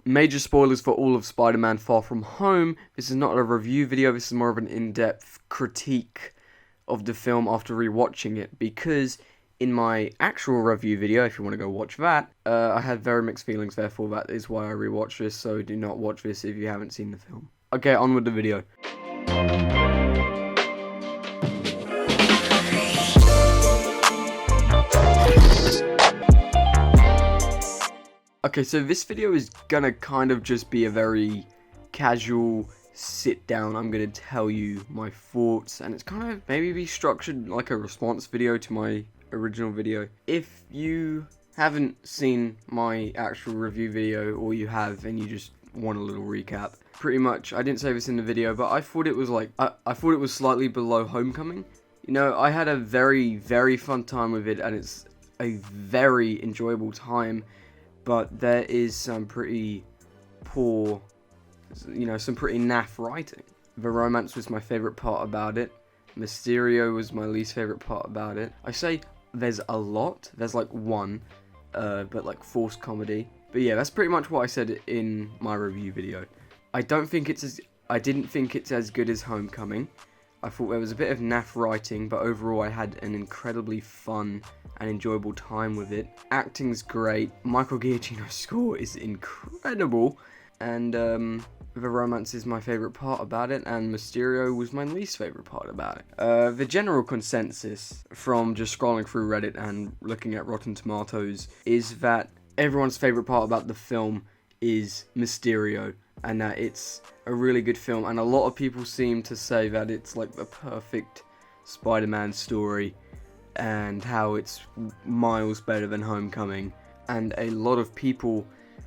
Major spoilers for all of Spider-Man Far From Home. This is not a review video, this is more of an in-depth critique of the film after rewatching it, because in my actual review video, if you want to go watch that, I had very mixed feelings, therefore that is why I rewatched this, so do not watch this if you haven't seen the film. Okay, on with the video. Okay, so this video is gonna kind of just be a very casual sit down. I'm gonna tell you my thoughts, and it's kind of maybe be structured like a response video to my original video. If you haven't seen my actual review video, or you have and you just want a little recap, pretty much, I didn't say this in the video, but I thought it was like, I thought it was slightly below Homecoming. You know, I had a very, very fun time with it, and it's a very enjoyable time. But there is some pretty poor, you know, some pretty naff writing. The romance was my favourite part about it. Mysterio was my least favourite part about it. I say there's a lot. There's like one, but like forced comedy. But yeah, that's pretty much what I said in my review video. I didn't think it's as good as Homecoming. I thought there was a bit of naff writing, but overall I had an incredibly fun and enjoyable time with it. Acting's great, Michael Giacchino's score is incredible, and the romance is my favourite part about it, and Mysterio was my least favourite part about it. The general consensus from just scrolling through Reddit and looking at Rotten Tomatoes is that everyone's favourite part about the film is Mysterio, and that it's a really good film, and a lot of people seem to say that it's like the perfect Spider-Man story, and how it's miles better than Homecoming. And a lot of people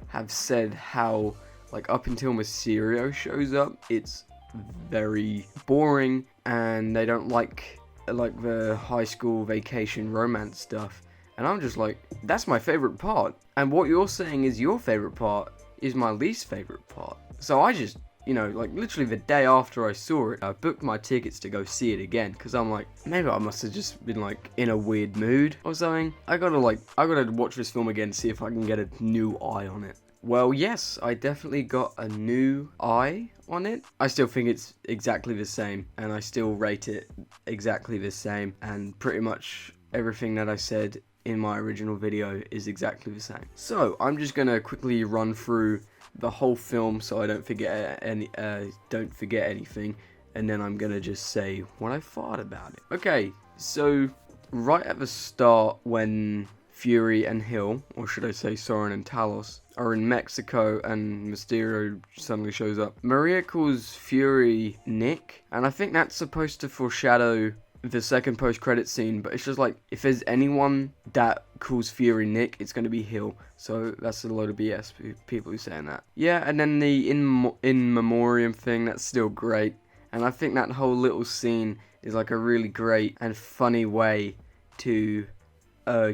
have said how, like, up until Mysterio shows up, it's very boring, and they don't like the high school vacation romance stuff. And I'm just like, that's my favorite part, and what you're saying is your favorite part is my least favorite part. So I just, you know, like literally the day after I saw it, I booked my tickets to go see it again, because I'm like, maybe I must have just been like in a weird mood or something. I gotta watch this film again to see if I can get a new eye on it. Well, yes, I definitely got a new eye on it. I still think it's exactly the same, and I still rate it exactly the same, and pretty much everything that I said in my original video is exactly the same. So I'm just gonna quickly run through the whole film so I don't forget anything, and then I'm gonna just say what I thought about it. Okay, so right at the start, when Fury and Hill, or should I say Soren and Talos, are in Mexico and Mysterio suddenly shows up, Maria calls Fury Nick, and I think that's supposed to foreshadow the second post-credit scene, but it's just like, if there's anyone that calls Fury Nick, it's going to be Hill. So that's a load of BS, people who saying that. Yeah, and then the in memoriam thing, that's still great. And I think that whole little scene is like a really great and funny way to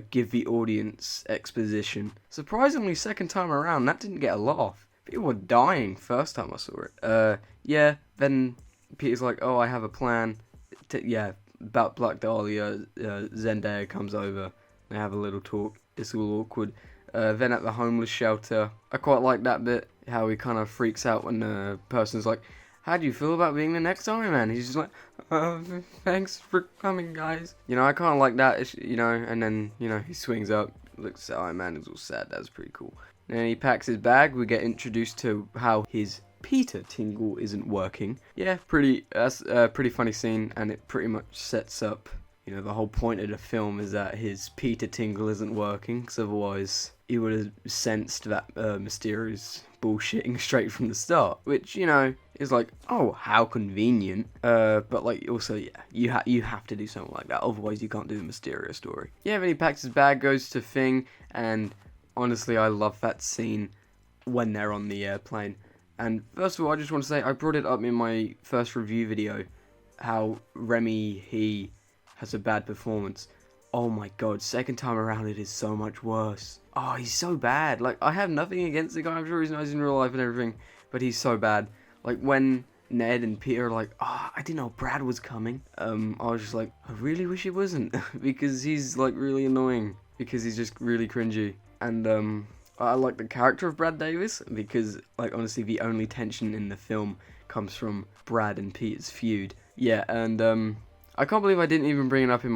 give the audience exposition. Surprisingly, second time around, that didn't get a laugh. People were dying first time I saw it. Yeah, then Peter's like, oh, I have a plan. About Black Dahlia, Zendaya comes over, they have a little talk, it's all awkward. Then at the homeless shelter, I quite like that bit, how he kind of freaks out when the person's like, how do you feel about being the next Iron Man? He's just like, thanks for coming, guys. You know, I kind of like that, you know, and then, you know, he swings up, looks at Iron Man, is all sad, that's pretty cool. Then he packs his bag, we get introduced to how his Peter tingle isn't working. Yeah, that's a pretty funny scene, and it pretty much sets up, you know, the whole point of the film is that his Peter tingle isn't working, because otherwise he would have sensed that Mysterio's bullshitting straight from the start, which, you know, is like, oh, how convenient. But like, also, yeah, you have to do something like that, otherwise you can't do the Mysterio story. Yeah, then he packs his bag, goes to Thing, and honestly, I love that scene when they're on the airplane. And first of all, I just want to say, I brought it up in my first review video, how Remy, he has a bad performance. Oh my god, second time around it is so much worse. Oh, he's so bad. Like, I have nothing against the guy, I'm sure he's nice in real life and everything, but he's so bad. Like, when Ned and Peter are like, oh, I didn't know Brad was coming, I was just like, I really wish he wasn't, because he's, like, really annoying, because he's just really cringy. And, I like the character of Brad Davis because, like, honestly, the only tension in the film comes from Brad and Peter's feud. Yeah, and I can't believe I didn't even bring it up in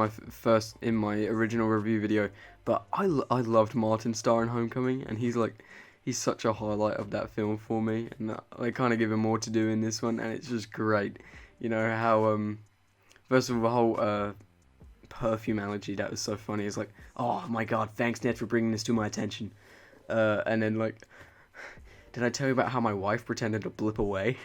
my original review video, but I loved Martin Starr in Homecoming, and he's such a highlight of that film for me, and they kind of give him more to do in this one, and it's just great. You know how first of all, the whole perfume allergy, that was so funny. It's like, oh my god, thanks Ned for bringing this to my attention. And then, like, did I tell you about how my wife pretended to blip away?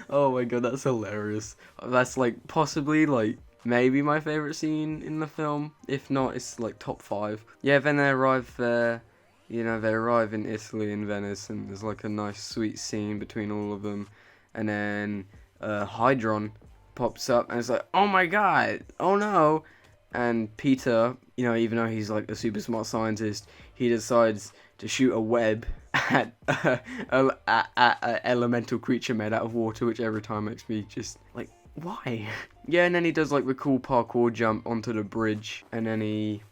Oh my god, that's hilarious. That's, like, possibly, like, maybe my favorite scene in the film. If not, it's, like, top 5. Yeah, then they arrive there. You know, they arrive in Italy, in Venice, and there's, like, a nice, sweet scene between all of them. And then, Hydron pops up, and it's like, oh my god, oh no. And Peter, you know, even though he's like a super smart scientist, he decides to shoot a web at an elemental creature made out of water, which every time makes me just like, why? Yeah, and then he does like the cool parkour jump onto the bridge, and then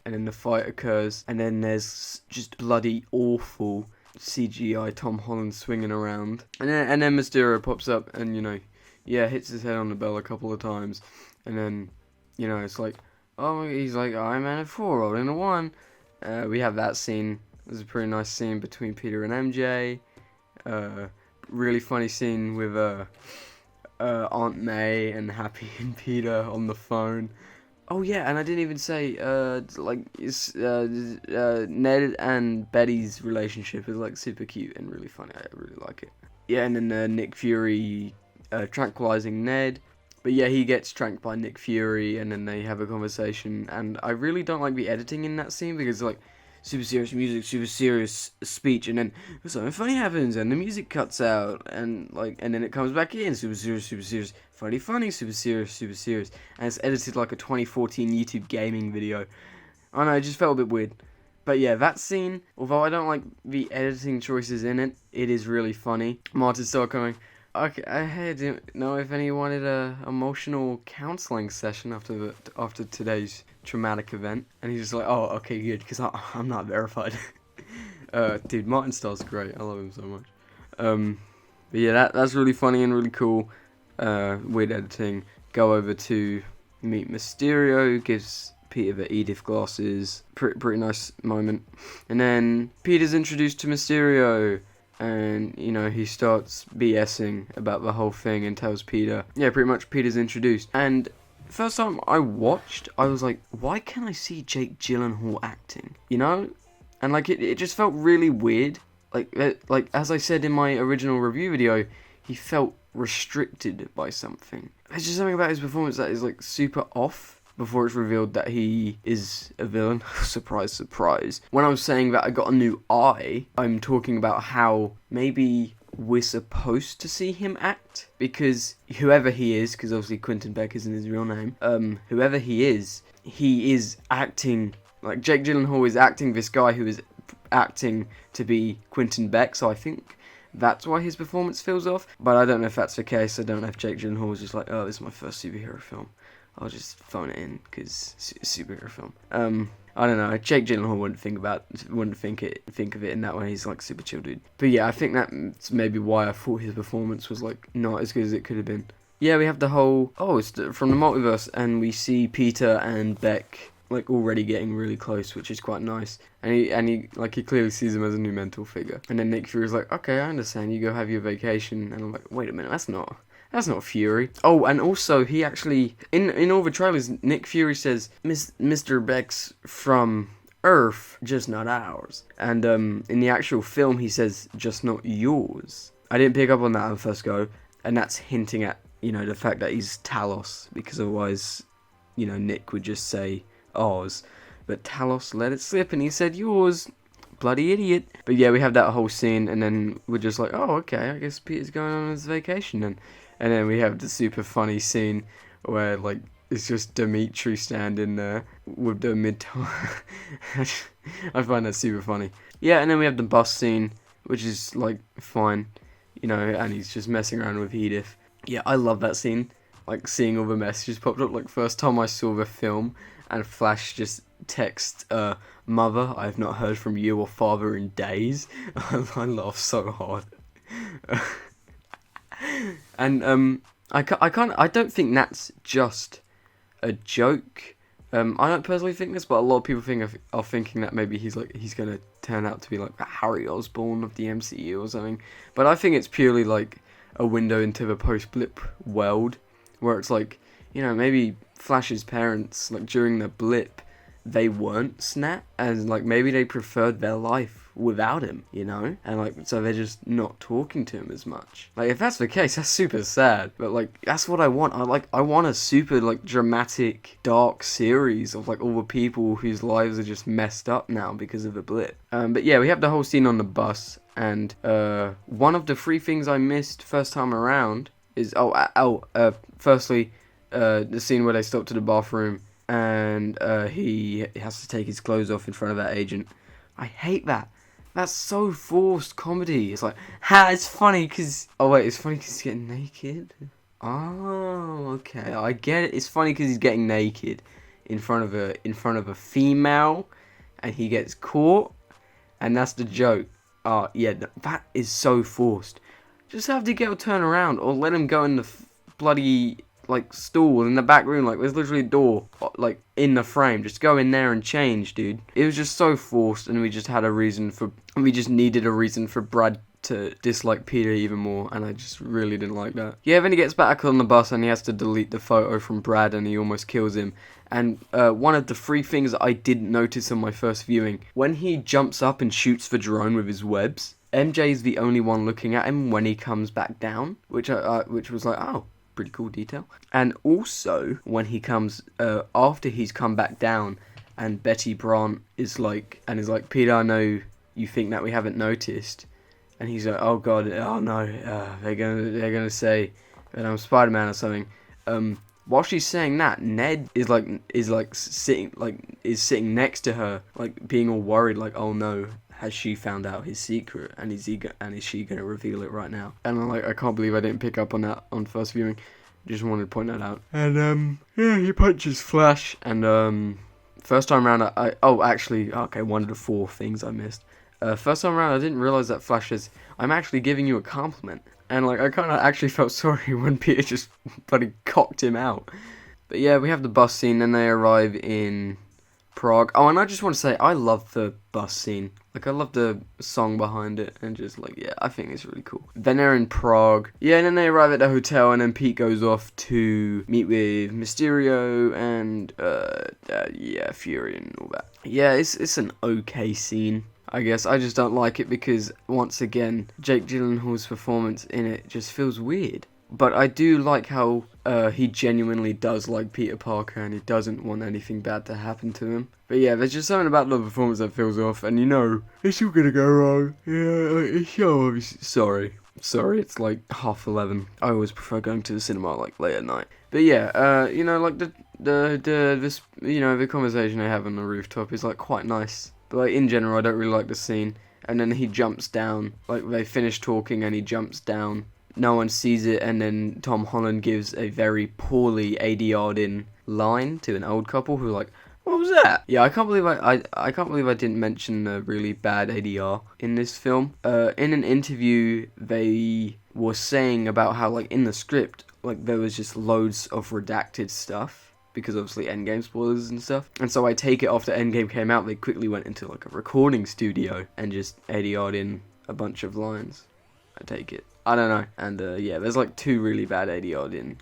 the fight occurs, and then there's just bloody awful CGI Tom Holland swinging around, and then Mysterio pops up, and you know, yeah, hits his head on the bell a couple of times, and then, you know, it's like, oh, he's like, Iron Man at 4, rolled into 1. We have that scene. It was a pretty nice scene between Peter and MJ. Really funny scene with Aunt May and Happy and Peter on the phone. Oh yeah, and I didn't even say Ned and Betty's relationship is like super cute and really funny. I really like it. Yeah, and then Nick Fury tranquilizing Ned. But yeah, he gets tranked by Nick Fury, and then they have a conversation, and I really don't like the editing in that scene, because like, super serious music, super serious speech, and then something funny happens, and the music cuts out, and then it comes back in, super serious, funny, super serious, and it's edited like a 2014 YouTube gaming video. I don't know, it just felt a bit weird. But yeah, that scene, although I don't like the editing choices in it, it is really funny. Martin Starr coming, okay, I didn't know if anyone wanted a emotional counseling session after today's traumatic event, and he's just like, oh, okay, good, because I'm not verified. Dude, Martin Starr's great. I love him so much. But yeah, that's really funny and really cool. Weird editing. Go over to meet Mysterio, gives Peter the Edith glasses. Pretty nice moment. And then Peter's introduced to Mysterio. And, you know, he starts BSing about the whole thing and tells Peter, yeah, pretty much Peter's introduced. And first time I watched, I was like, why can't I see Jake Gyllenhaal acting? You know? And, like, it just felt really weird. Like, as I said in my original review video, he felt restricted by something. There's just something about his performance that is, like, super off. Before it's revealed that he is a villain. Surprise, surprise. When I was saying that I got a new eye, I'm talking about how maybe we're supposed to see him act. Because whoever he is, because obviously Quentin Beck isn't his real name, whoever he is acting, like Jake Gyllenhaal is acting this guy who is acting to be Quentin Beck, so I think that's why his performance feels off. But I don't know if that's the case. I don't know if Jake Gyllenhaal was just like, oh, this is my first superhero film, I'll just phone it in because it's a superhero film. I don't know. Jake Gyllenhaal wouldn't think of it in that way. He's like super chill dude. But yeah, I think that's maybe why I thought his performance was like not as good as it could have been. Yeah, we have the whole it's from the multiverse, and we see Peter and Beck like already getting really close, which is quite nice. And he clearly sees him as a new mentor figure. And then Nick Fury's like, okay, I understand. You go have your vacation. And I'm like, wait a minute, that's not Fury. Oh, and also, he actually, in all the trailers, Nick Fury says, Mr. Beck's from Earth, just not ours. And in the actual film, he says, just not yours. I didn't pick up on that on first go, and that's hinting at, you know, the fact that he's Talos, because otherwise, you know, Nick would just say ours. But Talos let it slip, and he said yours. Bloody idiot. But yeah, we have that whole scene, and then we're just like, oh, okay, I guess Peter's going on his vacation, and then we have the super funny scene where, like, it's just Dimitri standing there with the mid-time. I find that super funny. Yeah, and then we have the bus scene, which is, like, fine, you know, and he's just messing around with Edith. Yeah, I love that scene. like seeing all the messages popped up. Like first time I saw the film, and Flash just text, "Mother, I have not heard from you or father in days." I laughed so hard. And I don't think that's just a joke. I don't personally think this, but a lot of people are thinking that maybe he's gonna turn out to be like Harry Osborn of the MCU or something. But I think it's purely like a window into the post-blip world, where it's like, you know, maybe Flash's parents, like during the blip, they weren't Snap, and like maybe they preferred their life without him, you know, and like so they're just not talking to him as much. Like if that's the case, that's super sad, but like that's what I want. I want a super like dramatic dark series of like all the people whose lives are just messed up now because of the blip. But yeah, we have the whole scene on the bus, and one of the three things I missed first time around is firstly the scene where they stop to the bathroom and he has to take his clothes off in front of that agent. I hate that. That's so forced comedy. It's like, it's funny because... Oh, wait, it's funny because he's getting naked? Oh, okay, I get it. It's funny because he's getting naked in front of a female, and he gets caught, and that's the joke. Oh, yeah, that is so forced. Just have the girl turn around, or let him go in the bloody... like stall in the back room, like there's literally a door like in the frame. Just go in there and change, dude. It was just so forced, and we just needed a reason for Brad to dislike Peter even more, and I just really didn't like that. Yeah, then he gets back on the bus and he has to delete the photo from Brad, and he almost kills him. And one of the three things that I didn't notice on my first viewing, when he jumps up and shoots the drone with his webs, MJ's the only one looking at him when he comes back down, which was like, oh, pretty cool detail. And also when he comes after he's come back down, and Betty Brant is like, Peter, I know you think that we haven't noticed, and he's like, oh god, oh no, they're gonna say that I'm Spider-Man or something. While she's saying that, Ned is sitting next to her, like being all worried, like, oh no, has she found out his secret, and is she gonna reveal it right now? And I'm like, I can't believe I didn't pick up on that on first viewing. Just wanted to point that out. And yeah, he punches Flash, and first time around, one of the four things I missed. First time around, I didn't realize that Flash says, I'm actually giving you a compliment. And like, I kind of actually felt sorry when Peter just bloody cocked him out. But yeah, we have the bus scene, then they arrive in Prague. Oh, and I just want to say, I love the bus scene. Like, I love the song behind it, and just like, yeah, I think it's really cool. Then they're in Prague. Yeah, and then they arrive at the hotel, and then Pete goes off to meet with Mysterio and, Fury and all that. Yeah, it's an okay scene, I guess. I just don't like it because, once again, Jake Gyllenhaal's performance in it just feels weird. But I do like how he genuinely does like Peter Parker, and he doesn't want anything bad to happen to him. But yeah, there's just something about the performance that feels off, and you know, it's all gonna go wrong. Yeah, it's so obviously. Sorry, it's like 11:30. I always prefer going to the cinema like late at night. But yeah, you know, like the conversation they have on the rooftop is like quite nice. But like in general, I don't really like the scene. And then he jumps down, like they finish talking, and he jumps down. No one sees it, and then Tom Holland gives a very poorly ADR'd in line to an old couple who are like, what was that? Yeah, I can't believe I didn't mention the really bad ADR in this film. In an interview, they were saying about how, like, in the script, like, there was just loads of redacted stuff, because obviously Endgame spoilers and stuff. And so I take it after Endgame came out, they quickly went into, like, a recording studio and just ADR'd in a bunch of lines. I take it. I don't know. And, yeah, there's, like, 2 really bad ADR'd in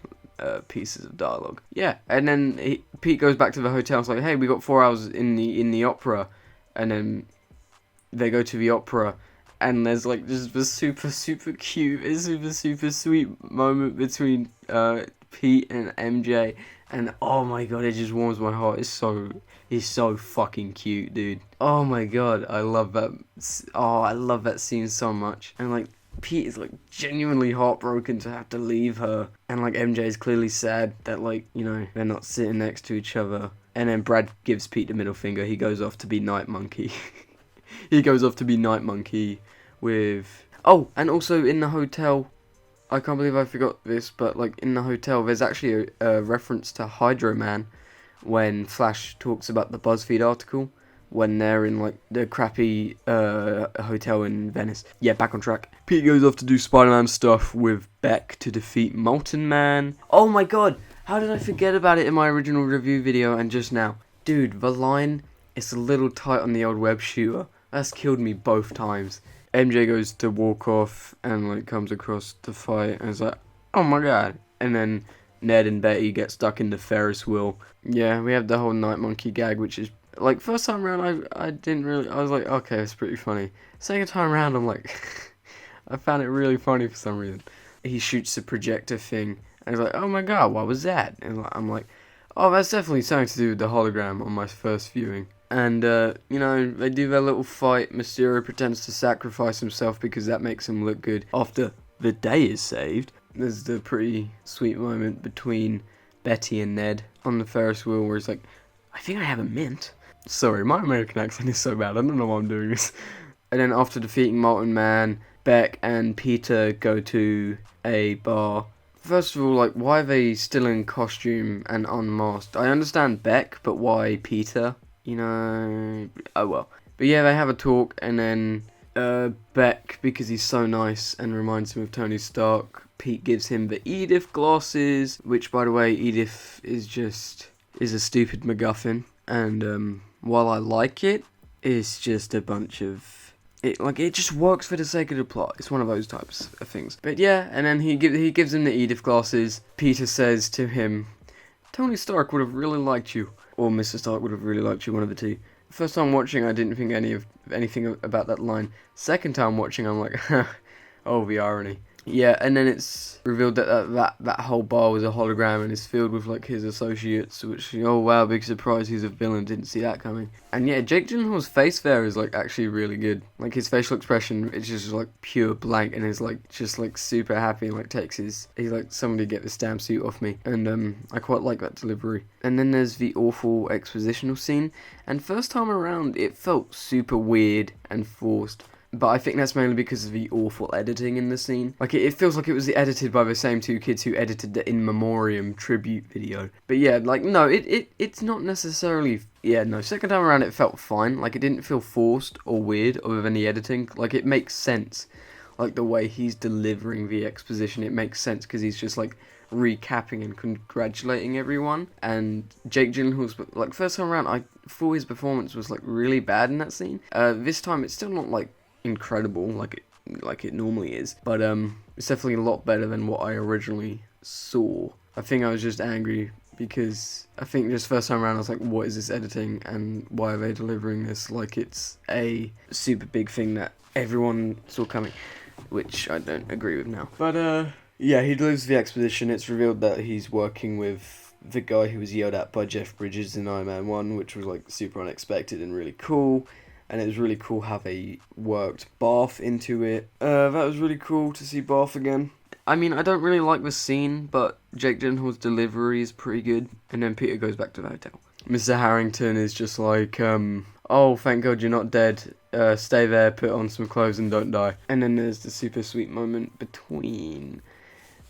pieces of dialogue. Yeah, and then Pete goes back to the hotel. It's like, hey, we got 4 hours in the opera, and then they go to the opera, and there's like just the super cute, super sweet moment between Pete and MJ, and oh my god, it just warms my heart. He's so fucking cute, dude. Oh my god, I love that. Oh, I love that scene so much, and like, Pete is like genuinely heartbroken to have to leave her, and like MJ is clearly sad that, like, you know, they're not sitting next to each other. And then Brad gives Pete the middle finger. He goes off to be Night Monkey. He goes off to be Night Monkey with... Oh, and also in the hotel, I can't believe I forgot this, but like in the hotel, there's actually a reference to Hydro Man when Flash talks about the BuzzFeed article when they're in like the crappy hotel in Venice. Yeah, back on track. Pete goes off to do Spider-Man stuff with Beck to defeat Molten Man. Oh my god, how did I forget about it in my original review video and just now? Dude, the line is a little tight on the old web shooter. That's killed me both times. MJ goes to walk off and like comes across the fight and is like, oh my god. And then Ned and Betty get stuck in the Ferris wheel. Yeah, we have the whole Night Monkey gag, which is like first time around I didn't really, I was like, okay, it's pretty funny. Second time around I'm like I found it really funny for some reason. He shoots the projector thing and he's like, oh my god, what was that? And I'm like, oh, that's definitely something to do with the hologram on my first viewing. And, you know, they do their little fight. Mysterio pretends to sacrifice himself because that makes him look good after the day is saved. There's the pretty sweet moment between Betty and Ned on the Ferris wheel where he's like, I think I have a mint. Sorry, my American accent is so bad. I don't know why I'm doing this. And then after defeating Molten Man, Beck and Peter go to a bar. First of all, like, why are they still in costume and unmasked? I understand Beck, but why Peter? You know, oh well. But yeah, they have a talk, and then Beck, because he's so nice and reminds him of Tony Stark, Pete gives him the Edith glasses, which, by the way, Edith is a stupid MacGuffin, and while I like it, it's just a bunch of... It just works for the sake of the plot. It's one of those types of things. But yeah, and then he gives him the Edith glasses. Peter says to him, Tony Stark would have really liked you. Or Mr. Stark would have really liked you, one of the two. First time watching, I didn't think anything about that line. Second time watching, I'm like, oh, the irony. Yeah, and then it's revealed that that whole bar was a hologram and is filled with like his associates, which, oh wow, big surprise, he's a villain, didn't see that coming. And yeah, Jake Gyllenhaal's face there is like actually really good. Like his facial expression is just like pure blank and is like just like super happy and like he's like, somebody get this damn suit off me. And I quite like that delivery. And then there's the awful expositional scene, and first time around it felt super weird and forced. But I think that's mainly because of the awful editing in the scene. Like, it feels like it was edited by the same two kids who edited the In Memoriam tribute video. But yeah, like, no, it's not necessarily... Yeah, no, second time around it felt fine. Like, it didn't feel forced or weird or with any editing. Like, it makes sense. Like, the way he's delivering the exposition, it makes sense because he's just, like, recapping and congratulating everyone. And Jake Gyllenhaal's, like, first time around, I thought his performance was, like, really bad in that scene. This time, it's still not, like, incredible like it normally is, but it's definitely a lot better than what I originally saw. I think I was just angry because I think just first time around I was like, what is this editing and why are they delivering this like it's a super big thing that everyone saw coming, which I don't agree with now. But yeah, he delivers the exposition. It's revealed that he's working with the guy who was yelled at by Jeff Bridges in Iron Man 1, which was like super unexpected and really cool. And it was really cool how they worked Barth into it. That was really cool to see Barth again. I mean, I don't really like the scene, but Jake Gyllenhaal's delivery is pretty good. And then Peter goes back to the hotel. Mr. Harrington is just like, oh, thank God you're not dead. Stay there, put on some clothes and don't die. And then there's the super sweet moment between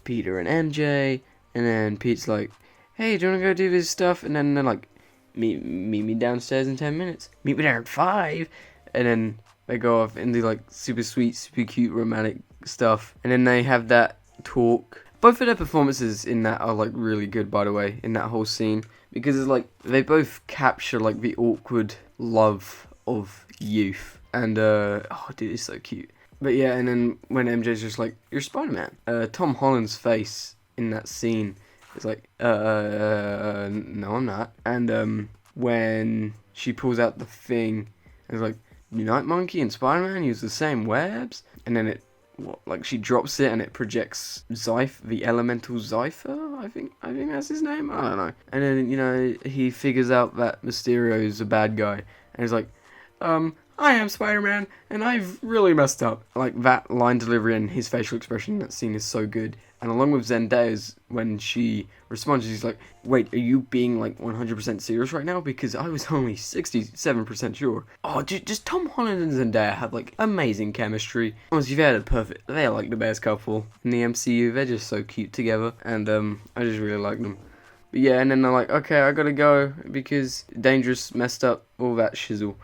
Peter and MJ. And then Pete's like, hey, do you want to go do this stuff? And then they're like, meet me downstairs in 10 minutes. Meet me there at 5. And then they go off and do like super sweet, super cute romantic stuff. And then they have that talk. Both of their performances in that are like really good, by the way, in that whole scene. Because it's like, they both capture like the awkward love of youth. And, oh dude, it's so cute. But yeah, and then when MJ's just like, you're Spider-Man. Tom Holland's face in that scene is like, no I'm not. And when she pulls out the thing, it's like, Night Monkey and Spider-Man use the same webs? And then she drops it and it projects the elemental Zypher, I think that's his name? I don't know. And then, you know, he figures out that Mysterio is a bad guy. And he's like, I I am Spider-Man, and I've really messed up. Like, that line delivery and his facial expression in that scene is so good. And along with Zendaya's, when she responds, she's like, wait, are you being, like, 100% serious right now? Because I was only 67% sure. Oh, just Tom Holland and Zendaya have, like, amazing chemistry. Honestly, they're, like, the best couple in the MCU. They're just so cute together, and, I just really like them. But yeah, and then they're like, okay, I gotta go, because Dangerous messed up all that shizzle.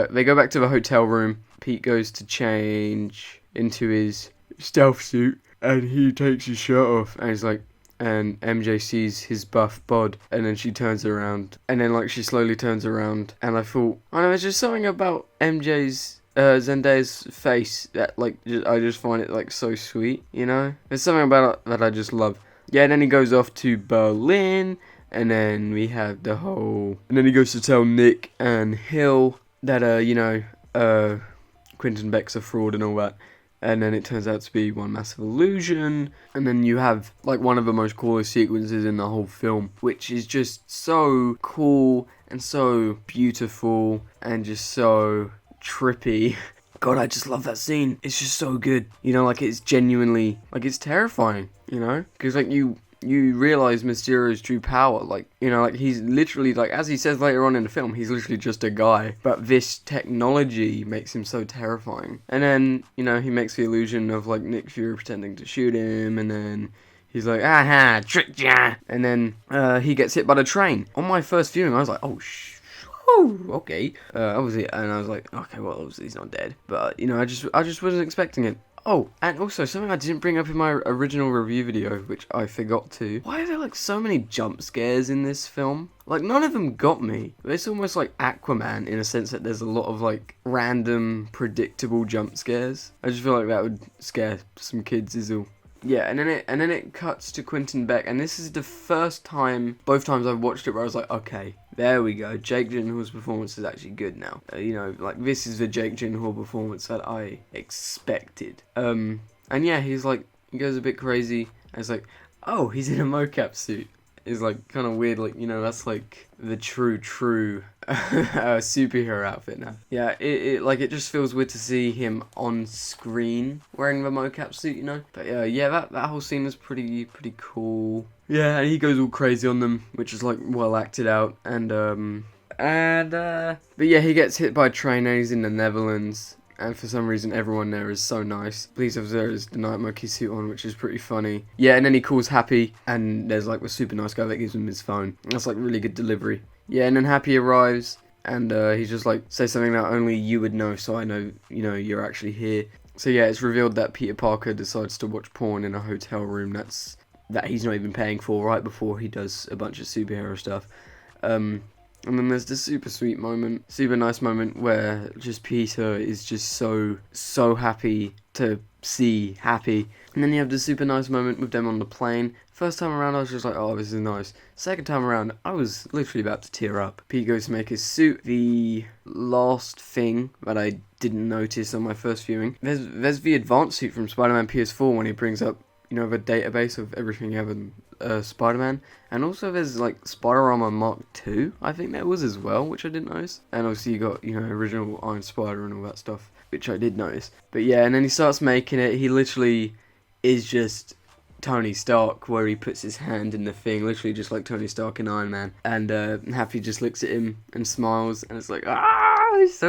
They go back to the hotel room. Pete goes to change into his stealth suit, and he takes his shirt off, and he's like, and MJ sees his buff bod, and then she turns around, and then like she slowly turns around, and I thought, I don't know, there's just something about Zendaya's face that like I just find it like so sweet, you know? There's something about it that I just love. Yeah, and then he goes off to Berlin, and then we have the whole, and then he goes to tell Nick and Hill that Quentin Beck's a fraud and all that. And then it turns out to be one massive illusion. And then you have, like, one of the most coolest sequences in the whole film, which is just so cool and so beautiful and just so trippy. God, I just love that scene. It's just so good. You know, like, it's genuinely, like, it's terrifying, you know? Because, like, you realize Mysterio's true power. Like, you know, like, he's literally, like, as he says later on in the film, he's literally just a guy. But this technology makes him so terrifying. And then, you know, he makes the illusion of, like, Nick Fury pretending to shoot him. And then he's like, aha, tricked ya. And then he gets hit by the train. On my first viewing, I was like, oh, okay. Obviously, and I was like, okay, well, obviously he's not dead. But, you know, I just wasn't expecting it. Oh, and also, something I didn't bring up in my original review video, which I forgot to. Why are there, like, so many jump scares in this film? Like, none of them got me. It's almost like Aquaman, in a sense that there's a lot of, like, random, predictable jump scares. I just feel like that would scare some kids, is all. Yeah, and then it cuts to Quentin Beck, and this is the first time, both times I've watched it, where I was like, okay, there we go. Jake Gyllenhaal's performance is actually good now. You know, like, this is the Jake Gyllenhaal performance that I expected. And yeah, he goes a bit crazy, and it's like, oh, he's in a mocap suit. It's like kind of weird, like, you know, that's like the true superhero outfit now. Yeah, it just feels weird to see him on screen wearing the mocap suit, you know. But yeah, that whole scene is pretty cool. Yeah, and he goes all crazy on them, which is like well acted out. But yeah, he gets hit by a train and he's in the Netherlands. And for some reason, everyone there is so nice. Police officer has the night monkey suit on, which is pretty funny. Yeah, and then he calls Happy, and there's like a super nice guy that gives him his phone. That's like really good delivery. Yeah, and then Happy arrives, and he's just like, say something that only you would know, so I know, you know, you're actually here. So yeah, it's revealed that Peter Parker decides to watch porn in a hotel room that he's not even paying for right before he does a bunch of superhero stuff. And then there's this super nice moment where just Peter is just so happy to see Happy. And then you have this super nice moment with them on the plane. First time around, I was just like, oh, this is nice. Second time around, I was literally about to tear up. Pete goes to make his suit. The last thing that I didn't notice on my first viewing, there's the advanced suit from Spider-Man PS4 when he brings up, you know, the database of everything you have in Spider-Man. And also there's like Spider-Armor Mark II, I think there was as well, which I didn't notice. And obviously you got, you know, original Iron Spider and all that stuff, which I did notice. But yeah, and then he starts making it. He literally is just Tony Stark, where he puts his hand in the thing, literally just like Tony Stark in Iron Man. And Happy just looks at him and smiles, and it's like, it's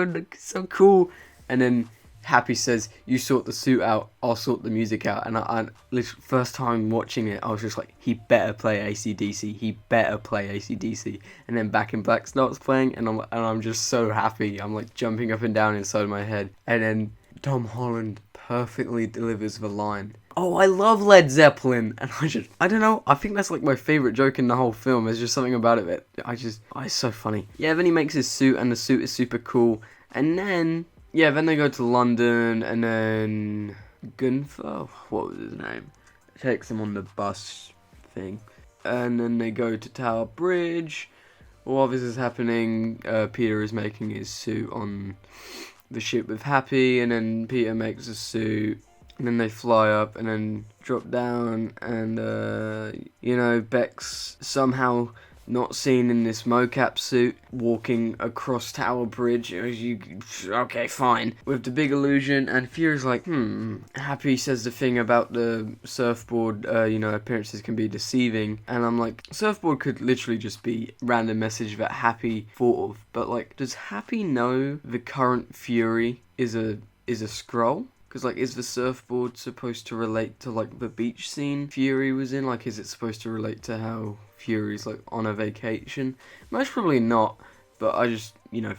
so cool. And then Happy says, you sort the suit out, I'll sort the music out. And I literally, first time watching it, I was just like, he better play AC/DC, he better play AC/DC. And then Back in Black starts playing, and I'm just so happy. I'm like jumping up and down inside my head. And then Tom Holland perfectly delivers the line, oh, I love Led Zeppelin. And I don't know, I think that's like my favourite joke in the whole film. There's just something about it that it's so funny. Yeah, then he makes his suit, and the suit is super cool. And then yeah, then they go to London, and then Gunther, what was his name, takes him on the bus thing. And then they go to Tower Bridge. While this is happening, Peter is making his suit on the ship with Happy, and then Peter makes a suit, and then they fly up, and then drop down, and, you know, Beck's somehow not seen in this mocap suit, walking across Tower Bridge. Okay, fine. With the big illusion, and Fury's like, Happy says the thing about the surfboard, appearances can be deceiving. And I'm like, surfboard could literally just be random message that Happy thought of. But like, does Happy know the current Fury is a Skrull? Because, like, is the surfboard supposed to relate to, like, the beach scene Fury was in? Like, is it supposed to relate to how Fury's, like, on a vacation? Most probably not, but I just,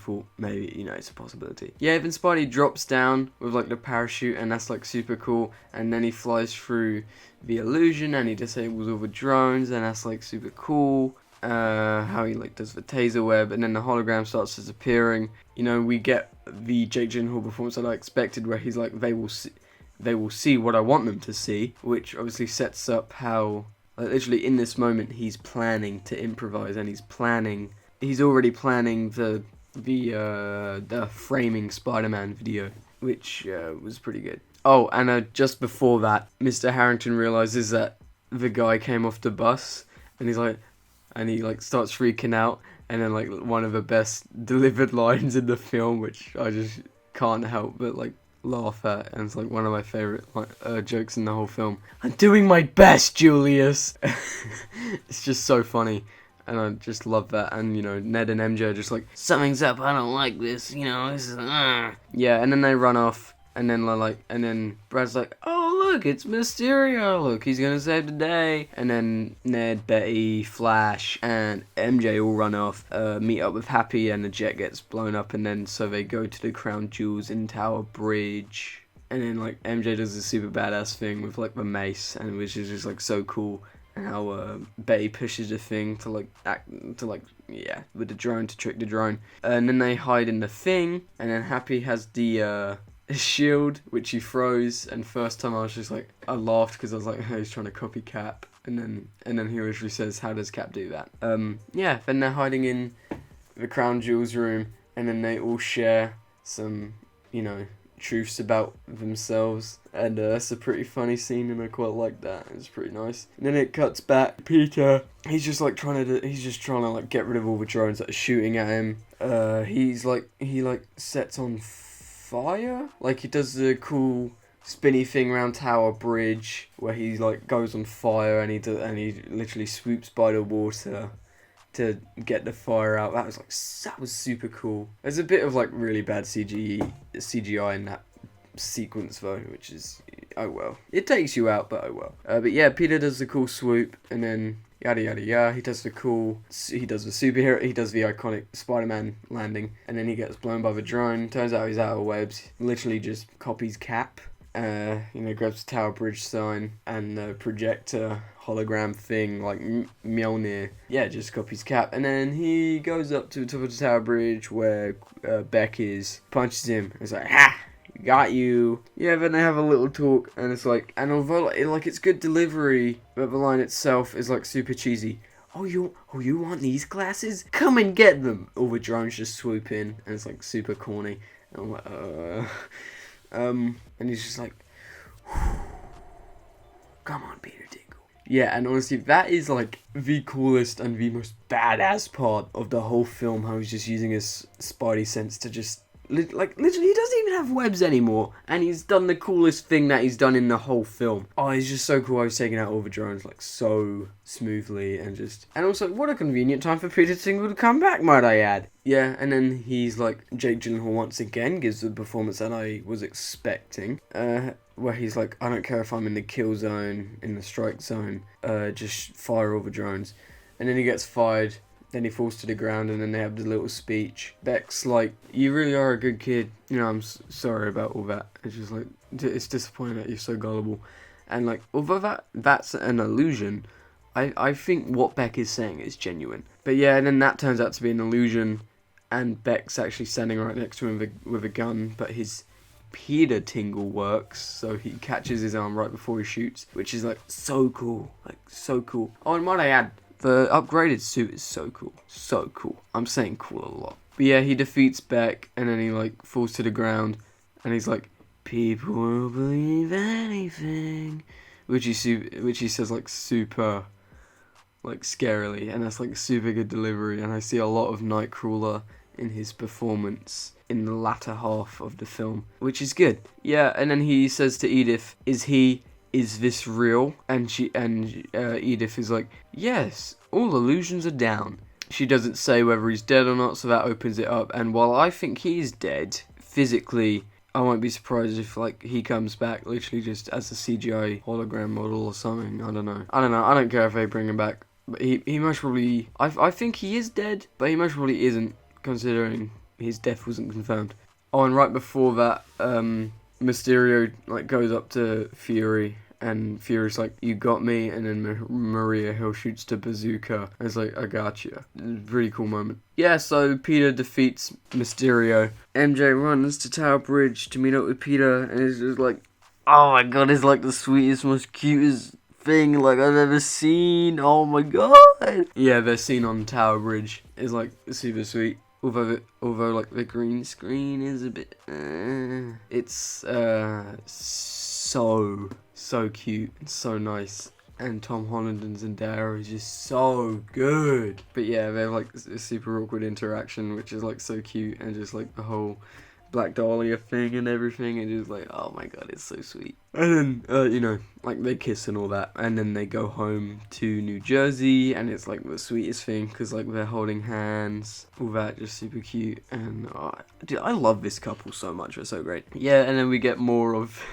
thought maybe, it's a possibility. Yeah, then Spidey drops down with, like, the parachute, and that's, like, super cool. And then he flies through the illusion, and he disables all the drones, and that's, like, super cool. How he like does the taser web, and then the hologram starts disappearing. We get the Jake Gyllenhaal performance that I expected, where he's like, they will see what I want them to see, which obviously sets up how, like, literally in this moment he's planning to improvise, and he's already planning the framing Spider-Man video, which was pretty good. Oh, and just before that, Mr. Harrington realizes that the guy came off the bus, and he's like. And he like starts freaking out, and then like one of the best delivered lines in the film, which I just can't help but like laugh at, and it's like one of my favorite jokes in the whole film. I'm doing my best, Julius. It's just so funny, and I just love that. And Ned and MJ are just like, something's up. I don't like this. This is yeah. And then they run off. And then Brad's like, oh look, it's Mysterio, look, he's gonna save the day. And then Ned, Betty, Flash, and MJ all run off, meet up with Happy, and the jet gets blown up, and then so they go to the Crown Jewels in Tower Bridge. And then like MJ does a super badass thing with like the mace, and which is just like so cool. And how Betty pushes the thing to with the drone to trick the drone. And then they hide in the thing, and then Happy has the shield, which he throws, and first time I was just like, I laughed because I was like, oh, he's trying to copy Cap, and then he literally says, how does Cap do that? Yeah, then they're hiding in the Crown Jewels room, and then they all share some, truths about themselves, and that's a pretty funny scene, and I quite like that. It's pretty nice. And then it cuts back. Peter, he's just trying to get rid of all the drones that are shooting at him. He sets on fire, like he does the cool spinny thing around Tower Bridge where he like goes on fire, and he literally swoops by the water to get the fire out. That was super cool. There's a bit of like really bad CGI in that sequence though, which is, oh well, it takes you out, but oh well. But yeah, Peter does the cool swoop, and then yada yada yada. He does the iconic Spider-Man landing, and then he gets blown by the drone. Turns out he's out of webs. Literally just copies Cap. Grabs the Tower Bridge sign and the projector hologram thing, like Mjolnir. Yeah, just copies Cap, and then he goes up to the top of the Tower Bridge where Beck is, punches him. It's like, ha! Got you. Yeah, then they have a little talk, and it's like, and although it's good delivery, but the line itself is like super cheesy. Oh, you want these glasses? Come and get them. All the drones just swoop in, and it's like super corny. And I'm like, and he's just like, come on, Peter Tingle. Yeah, and honestly, that is like the coolest and the most badass part of the whole film. How he's just using his Spidey sense to just. Literally, he doesn't even have webs anymore, and he's done the coolest thing that he's done in the whole film. Oh, he's just so cool. I was taking out all the drones like so smoothly, and also what a convenient time for Peter Tingle to come back, might I add. Yeah, and then he's like, Jake Gyllenhaal once again gives the performance that I was expecting, where he's like, I don't care if I'm in the kill zone, in the strike zone, just fire all the drones. And then he gets fired. Then he falls to the ground, and then they have the little speech. Beck's like, you really are a good kid. I'm sorry about all that. It's just like, it's disappointing that you're so gullible. And like, although that's an illusion, I think what Beck is saying is genuine. But yeah, and then that turns out to be an illusion, and Beck's actually standing right next to him with a gun, but his Peter Tingle works, so he catches his arm right before he shoots, which is like so cool. Oh, and might I add, the upgraded suit is so cool. So cool. I'm saying cool a lot. But yeah, he defeats Beck, and then he like falls to the ground, and he's like, people will believe anything, which he says like super like scarily, and that's like super good delivery, and I see a lot of Nightcrawler in his performance in the latter half of the film, which is good. Yeah, and then he says to Edith, is this real? And Edith is like, yes, all illusions are down. She doesn't say whether he's dead or not, so that opens it up, and while I think he's dead, physically, I won't be surprised if like he comes back literally just as a CGI hologram model or something. I don't know. I don't care if they bring him back. But he most probably... I think he is dead, but he most probably isn't, considering his death wasn't confirmed. Oh, and right before that, Mysterio like goes up to Fury, and Fury's like, you got me, and then Maria Hill shoots to bazooka, and it's like, I got you. Really cool moment. Yeah, so Peter defeats Mysterio. MJ runs to Tower Bridge to meet up with Peter, and it's just like, oh my god, it's like the sweetest, most cutest thing like I've ever seen. Oh my god. Yeah, their scene on Tower Bridge is like super sweet. Although like the green screen is a bit, it's so cute and so nice, and Tom Holland and Zendaya is just so good. But yeah, they have like a super awkward interaction, which is like so cute, and just like the whole Black Dahlia thing and everything, and just like, oh my god, it's so sweet. And then, you know, like they kiss and all that, and then they go home to New Jersey, and it's like the sweetest thing, because like they're holding hands, all that, just super cute. And dude, I love this couple so much, they're so great. Yeah, and then we get more of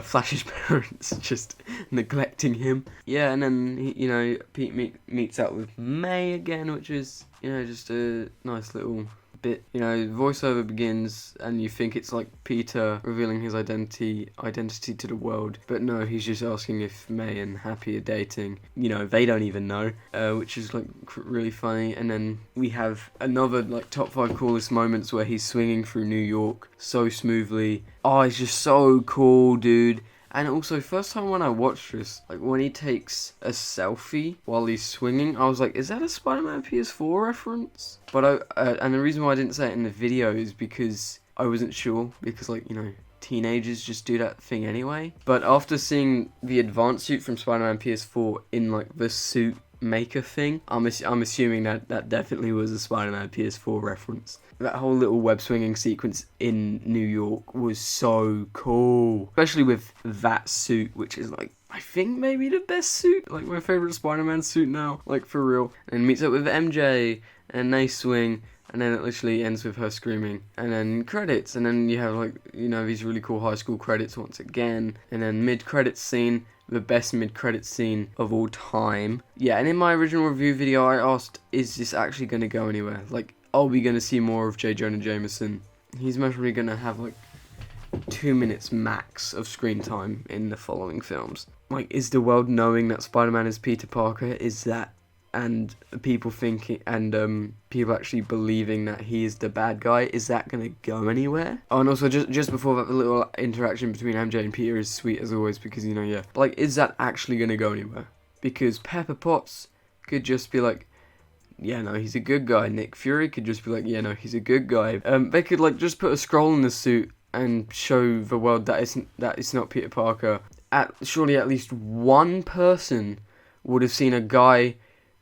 Flash's parents just neglecting him. Yeah, and then you know, Pete meets up with May again, which is, you know, just a nice little bit. You know, voiceover begins and you think it's like Peter revealing his identity to the world, but no, he's just asking if May and Happy are dating. You know, they don't even know, which is like really funny. And then we have another like top 5 coolest moments where he's swinging through New York so smoothly. Oh, it's just so cool, dude. And also, first time when I watched this, like when he takes a selfie while he's swinging, I was like, is that a Spider-Man PS4 reference? But and the reason why I didn't say it in the video is because I wasn't sure, because like, you know, teenagers just do that thing anyway. But after seeing the advanced suit from Spider-Man PS4 in like the suit maker thing, I'm assuming that definitely was a Spider-Man PS4 reference. That whole little web swinging sequence in New York was so cool, especially with that suit, which is like, I think maybe the best suit, like my favorite Spider-Man suit now, like for real. And meets up with MJ, and they swing, and then it literally ends with her screaming, and then credits, and then you have like, you know, these really cool high school credits once again, and then mid-credits scene, the best mid-credits scene of all time. Yeah, and in my original review video, I asked, is this actually going to go anywhere? Like, are we going to see more of J. Jonah Jameson? He's most probably going to have like 2 minutes max of screen time in the following films. Like, is the world knowing that Spider-Man is Peter Parker? Is that, and people thinking, and people actually believing that he is the bad guy, is that going to go anywhere? Oh, and also just before that, the little interaction between MJ and Peter is sweet as always, because, you know, yeah, but, like, is that actually going to go anywhere? Because Pepper Potts could just be like, yeah, no, he's a good guy. Nick Fury could just be like, yeah, no, he's a good guy. They could like just put a scroll in the suit and show the world that it's not Peter Parker. Surely at least one person would have seen a guy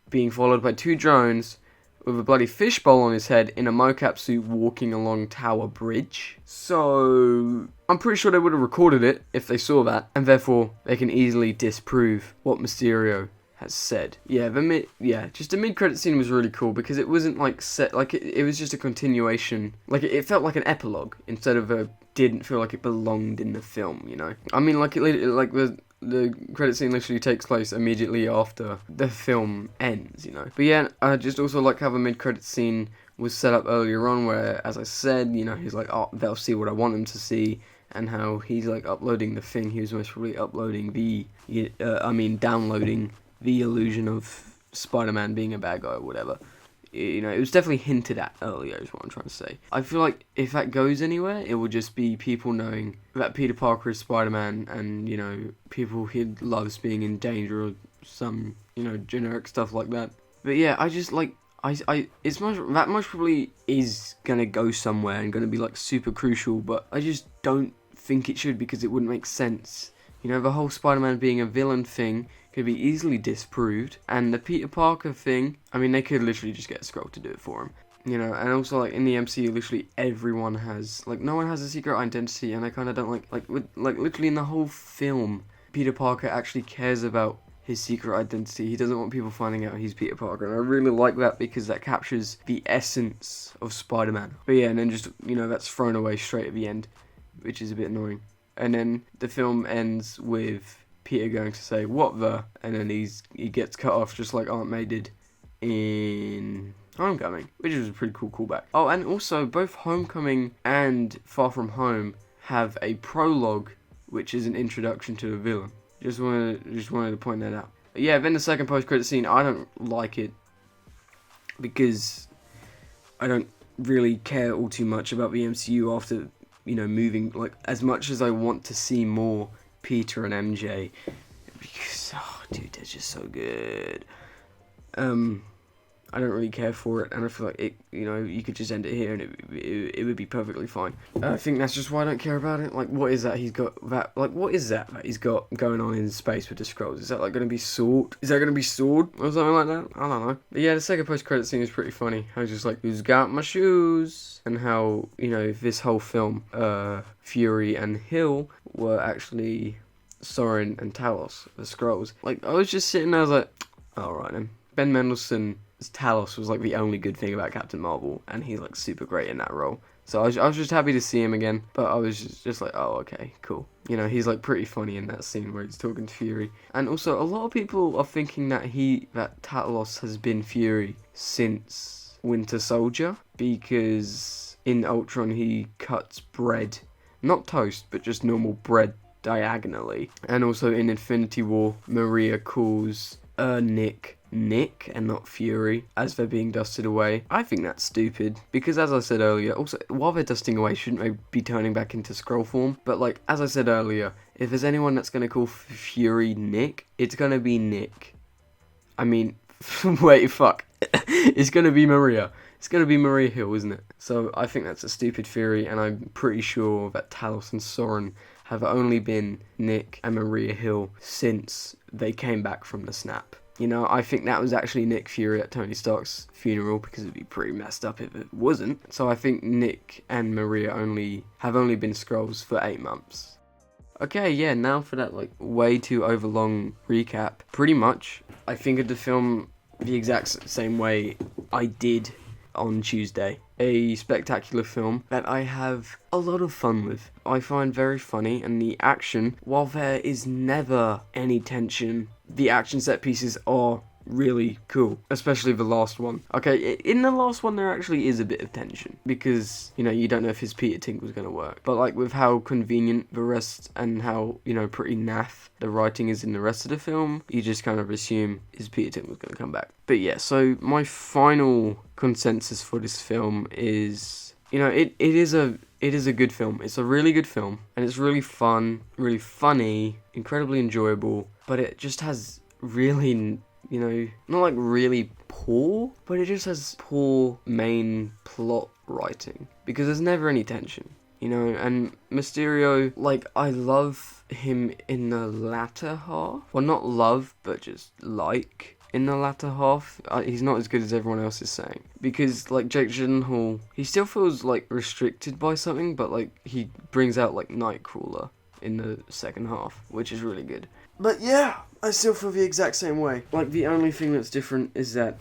being followed by 2 drones with a bloody fishbowl on his head in a mocap suit walking along Tower Bridge. So I'm pretty sure they would have recorded it if they saw that, and therefore they can easily disprove what Mysterio has said. Yeah, just the mid-credit scene was really cool because it wasn't like set, like it was just a continuation. Like it felt like an epilogue instead of didn't feel like it belonged in the film, you know. I mean, like the credit scene literally takes place immediately after the film ends, you know. But yeah, I just also like how the mid-credit scene was set up earlier on, where, as I said, you know, he's like, oh, they'll see what I want them to see. And how he's like uploading the thing, he was most probably uploading downloading the illusion of Spider-Man being a bad guy or whatever. You know, it was definitely hinted at earlier, is what I'm trying to say. I feel like if that goes anywhere, it will just be people knowing that Peter Parker is Spider-Man, and, you know, people he loves being in danger or some, you know, generic stuff like that. But yeah, I just like, that most probably is gonna go somewhere and gonna be like super crucial, but I just don't think it should, because it wouldn't make sense. You know, the whole Spider-Man being a villain thing could be easily disproved. And the Peter Parker thing, I mean, they could literally just get a Skrull to do it for him. You know, and also, like, in the MCU, literally everyone has, like, no one has a secret identity, and I kind of don't like, literally in the whole film, Peter Parker actually cares about his secret identity. He doesn't want people finding out he's Peter Parker, and I really like that because that captures the essence of Spider-Man. But yeah, and then just, you know, that's thrown away straight at the end, which is a bit annoying. And then the film ends with Peter going to say, "What the?" And then he gets cut off just like Aunt May did in Homecoming, which is a pretty cool callback. Oh, and also both Homecoming and Far From Home have a prologue, which is an introduction to the villain. Just wanted to point that out. But yeah, then the second post-credit scene, I don't like it because I don't really care all too much about the MCU after, you know, moving, like, as much as I want to see more Peter and MJ, because, oh, dude, they're just so good. I don't really care for it, and I feel like it, you know, you could just end it here and it would be perfectly fine. I think that's just why I don't care about it. Like, what is that he's got that, like, what is that he's got going on in space with the Skrulls? Is that, like, going to be Sword? Is that going to be Sword or something like that? I don't know. But yeah, the second post-credit scene is pretty funny. I was just like, who's got my shoes? And how, you know, this whole film, Fury and Hill were actually Soren and Talos, the Skrulls. Like, I was just sitting there, I was like, alright then. Ben Mendelsohn Talos was like the only good thing about Captain Marvel, and he's like super great in that role. So I was just happy to see him again, but I was just like, oh, okay, cool. You know, he's like pretty funny in that scene where he's talking to Fury. And also, a lot of people are thinking that Talos has been Fury since Winter Soldier, because in Ultron he cuts bread, not toast, but just normal bread diagonally. And also in Infinity War, Maria calls Nick and not Fury as they're being dusted away. I think that's stupid because, as I said earlier, also while they're dusting away, shouldn't they be turning back into Skrull form? But like, as I said earlier, if there's anyone that's going to call Fury Nick, it's going to be Nick. I mean, wait, fuck. It's going to be Maria. It's going to be Maria Hill, isn't it? So I think that's a stupid theory, and I'm pretty sure that Talos and Soren have only been Nick and Maria Hill since they came back from the snap. You know, I think that was actually Nick Fury at Tony Stark's funeral, because it'd be pretty messed up if it wasn't. So I think Nick and Maria have only been Skrulls for 8 months. Okay, yeah, now for that, like, way too overlong recap. Pretty much, I think of the film the exact same way I did on Tuesday. A spectacular film that I have a lot of fun with. I find very funny, and the action, while there is never any tension, the action set pieces are really cool, especially the last one. Okay, in the last one there actually is a bit of tension, because, you know, you don't know if his Peter Tink was going to work. But like, with how convenient the rest and how, you know, pretty naff the writing is in the rest of the film, you just kind of assume his Peter Tink was going to come back. But yeah, so my final consensus for this film is, you know, it is a good film. It's a really good film, and it's really fun, really funny, incredibly enjoyable, but it just has really, you know, not like really poor, but it just has poor main plot writing, because there's never any tension, you know. And Mysterio, like, I love him in the latter half. Well, not love, but just like in the latter half. He's not as good as everyone else is saying, because like Jake Gyllenhaal, he still feels like restricted by something, but like he brings out like Nightcrawler in the second half, which is really good. But yeah, I still feel the exact same way. Like, the only thing that's different is that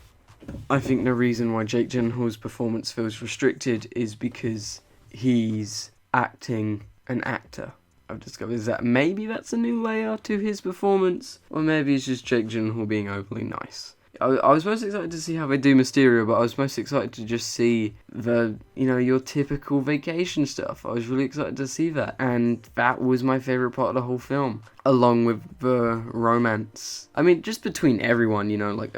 I think the reason why Jake Gyllenhaal's performance feels restricted is because he's acting an actor. I've discovered is that maybe that's a new layer to his performance, or maybe it's just Jake Gyllenhaal being overly nice. I was most excited to see how they do Mysterio, but I was most excited to just see the, you know, your typical vacation stuff. I was really excited to see that, and that was my favourite part of the whole film, along with the romance. I mean, just between everyone, you know, like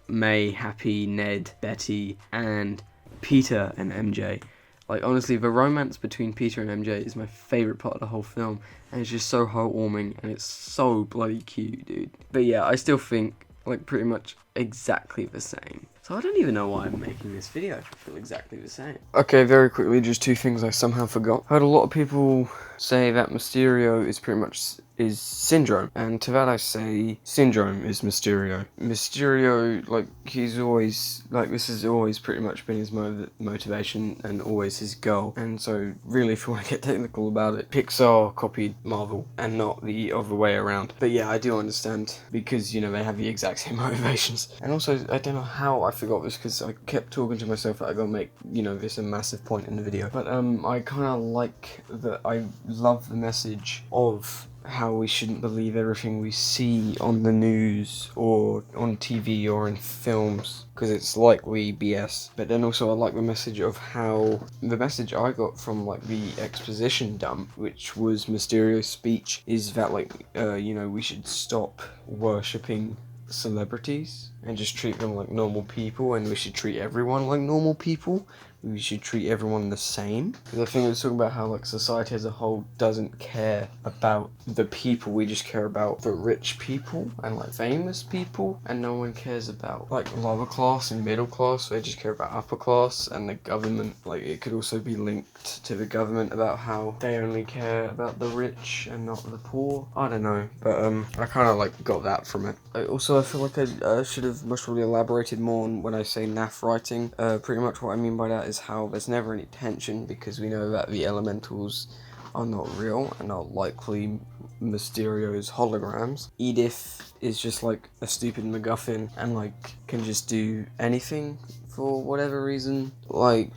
May, Happy, Ned, Betty, and Peter and MJ. Like, honestly, the romance between Peter and MJ is my favourite part of the whole film, and it's just so heartwarming, and it's so bloody cute, dude. But yeah, I still think, like, pretty much exactly the same. So I don't even know why I'm making this video if I feel exactly the same. Okay, very quickly, just two things I somehow forgot. I heard a lot of people say that Mysterio is pretty much Syndrome, and to that I say Syndrome is Mysterio. Mysterio, like, he's always, like, this has always pretty much been his motivation and always his goal, and so really, if you want to get technical about it, Pixar copied Marvel and not the other way around. But yeah, I do understand, because, you know, they have the exact same motivations. And also, I don't know how I forgot this, because I kept talking to myself that I gotta make, you know, this a massive point in the video. But I kind of like that. I love the message of how we shouldn't believe everything we see on the news or on TV or in films, because it's likely BS. But then also I like the message of how, the message I got from like the exposition dump, which was Mysterio's speech, is that like, you know, we should stop worshipping celebrities and just treat them like normal people, and we should treat everyone like normal people. We should treat everyone the same. Because I think it's talking about how like society as a whole doesn't care about the people. We just care about the rich people and like famous people, and no one cares about like lower class and middle class. They just care about upper class and the government. Like, it could also be linked to the government about how they only care about the rich and not the poor. I don't know, but I kind of like got that from it. I feel like I should have most probably elaborated more on when I say naff writing. Pretty much what I mean by that is how there's never any tension, because we know that the elementals are not real and are likely Mysterio's holograms. Edith is just like a stupid MacGuffin and like can just do anything for whatever reason. Like,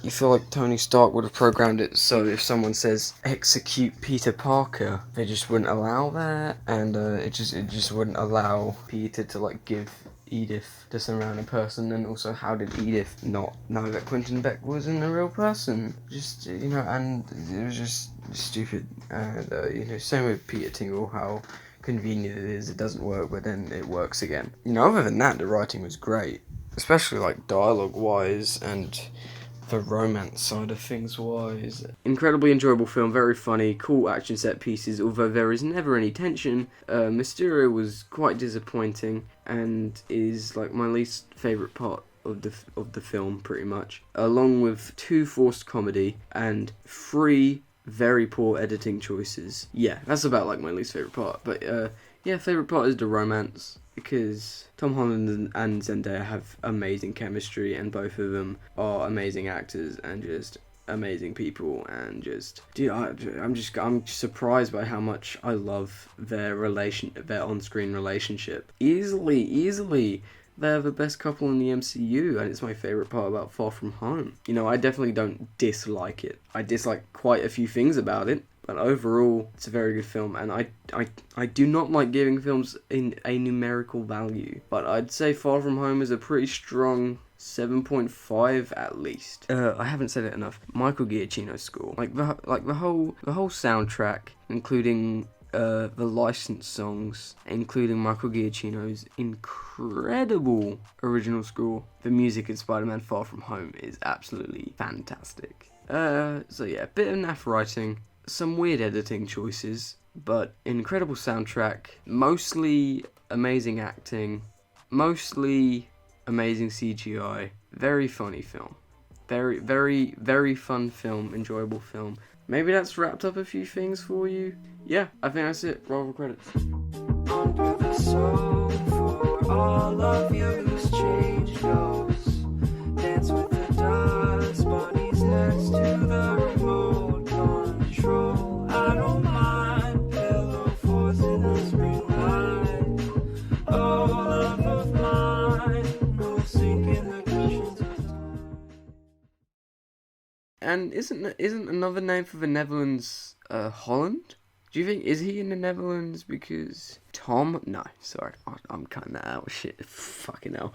you feel like Tony Stark would have programmed it so if someone says execute Peter Parker, they just wouldn't allow that, and it just wouldn't allow Peter to like give Edith to some random person. And also, how did Edith not know that Quentin Beck wasn't a real person? Just, you know, and it was just stupid. And you know, same with Peter Tingle, how convenient it is, it doesn't work, but then it works again. You know, other than that, the writing was great, especially like dialogue wise and the romance side of things wise. Incredibly enjoyable film, very funny, cool action set pieces, although there is never any tension. Mysterio was quite disappointing and is like my least favourite part of the film, pretty much, along with 2 forced comedy and 3 very poor editing choices. Yeah, that's about like my least favourite part. But yeah, favourite part is the romance, because Tom Holland and Zendaya have amazing chemistry, and both of them are amazing actors and just amazing people, and just, dude, I'm surprised by how much I love their on-screen relationship. Easily, they're the best couple in the MCU, and it's my favourite part about Far From Home. You know, I definitely don't dislike it. I dislike quite a few things about it, but overall, it's a very good film, and I do not like giving films in a numerical value, but I'd say Far From Home is a pretty strong 7.5 at least. I haven't said it enough. Michael Giacchino's score, like the whole soundtrack, including the licensed songs, including Michael Giacchino's incredible original score. The music in Spider-Man Far From Home is absolutely fantastic. So yeah, bit of naff writing, some weird editing choices, but incredible soundtrack, mostly amazing acting, mostly amazing CGI, very funny film. Very fun film, enjoyable film. Maybe that's wrapped up a few things for you. Yeah, I think that's it. Roll the credits. Under the sofa for all of you whose change goes. Dance with the dust bunnies next to the remote control. I don't mind pillow forts in the spring light. Oh, love of mine, we'll sink in the cushions of time. And isn't another name for the Netherlands Holland? Do you think, is he in the Netherlands because Tom? No, sorry, I'm cutting that out. Shit, fucking hell.